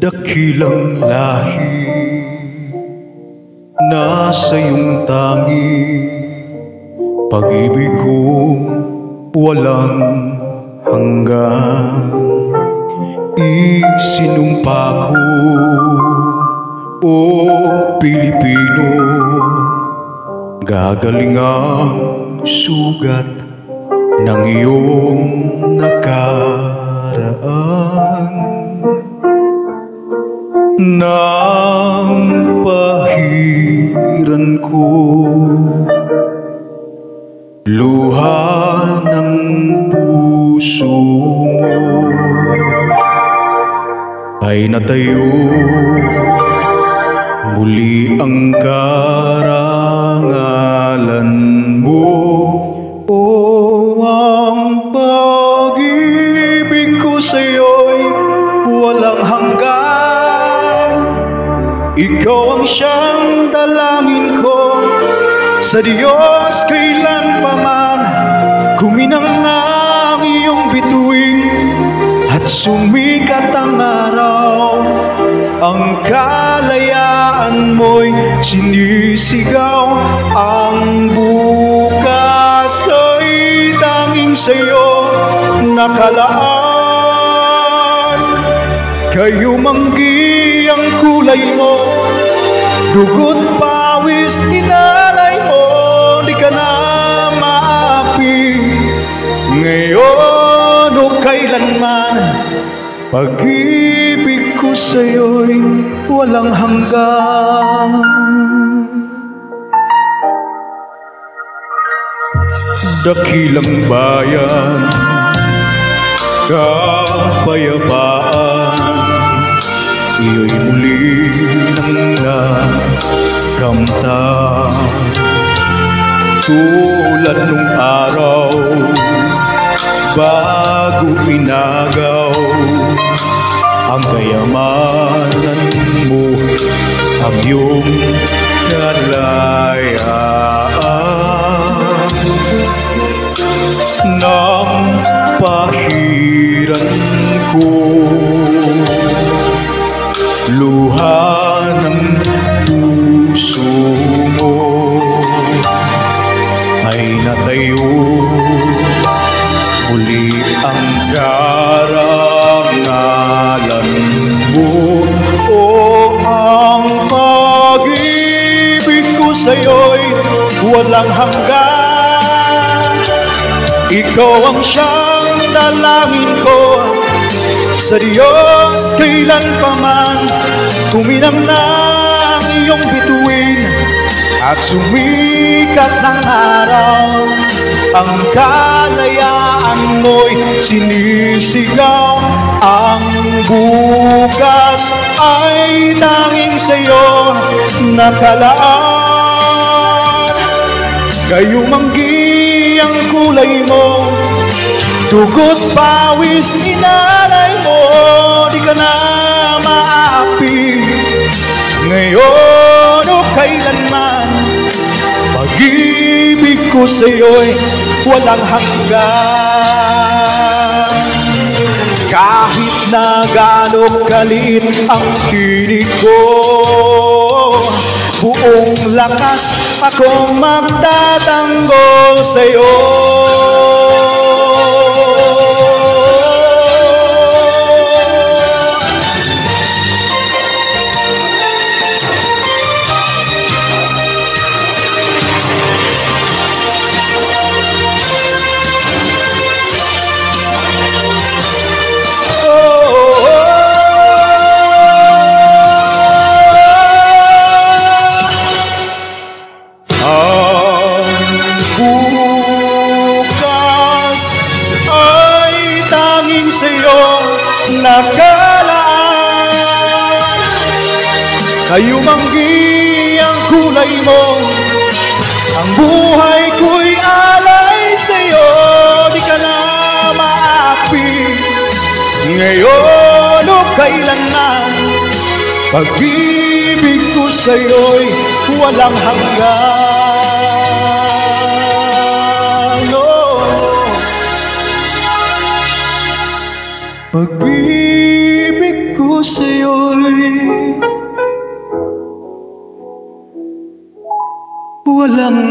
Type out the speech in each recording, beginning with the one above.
dakilang lahi, nasa iyong tangi, pag-ibig kong walang hanggan. Isinumpa ko, o Pilipino, gagaling ang sugat ng iyong nakaraan. Nang pahiran ko luha ng puso mo, ay natayo muli ang karangalan mo. O ang pag-ibig ko sa'yo'y walang hanggan. Ikaw ang siyang dalangin ko sa Diyos kailan pa man. Kuminang na ang iyong bituin at sumikat ang araw. Ang kalayaan mo'y sinisigaw. Ang bukas ay tanging sa'yo nakalaan. Kayo manggi ang kulay mo, dugo't pawis inalay mo. Di ka na maapi ngayon o kailanman. Pag-ibig ko sa'yo'y walang hanggan. Dakilang bayan, kapayapaan, iyo'y muli nang nakamtan. Tulad nung araw bago inagaw, ang kayamanan mo, ang iyong kalayaan. Nang pahiran ko luha ng puso mo, ay natayo muli ang karangalan mo. O ang pag-ibig ko sa'yo'y walang hanggan. Ikaw ang siyang dalangin ko sa Diyos kailan pa man. Kuminang na ang iyong bituin at sumikat ng araw. Ang kalayaan mo'y sinisigaw. Ang bukas ay tanging sa'yo nakalaan. Kayo manggi ang kulay mo, dugo't pawis inalay mo. Di ka na maapi ngayon o kailanman. Pag-ibig ko sa'yo'y walang hanggan. Kahit na gaano kaliit ang tinig ko, buong lakas akong magtatanggol sa'yo. Nakalaan. Kayo manggi ang kulay mo, ang buhay ko'y alay sa'yo. Di ka na maapi ngayon o kailanman. Pag-ibig ko sa'yo'y walang hanggan. Pag-ibig ko sa'yo'y walang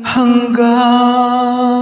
hanggan.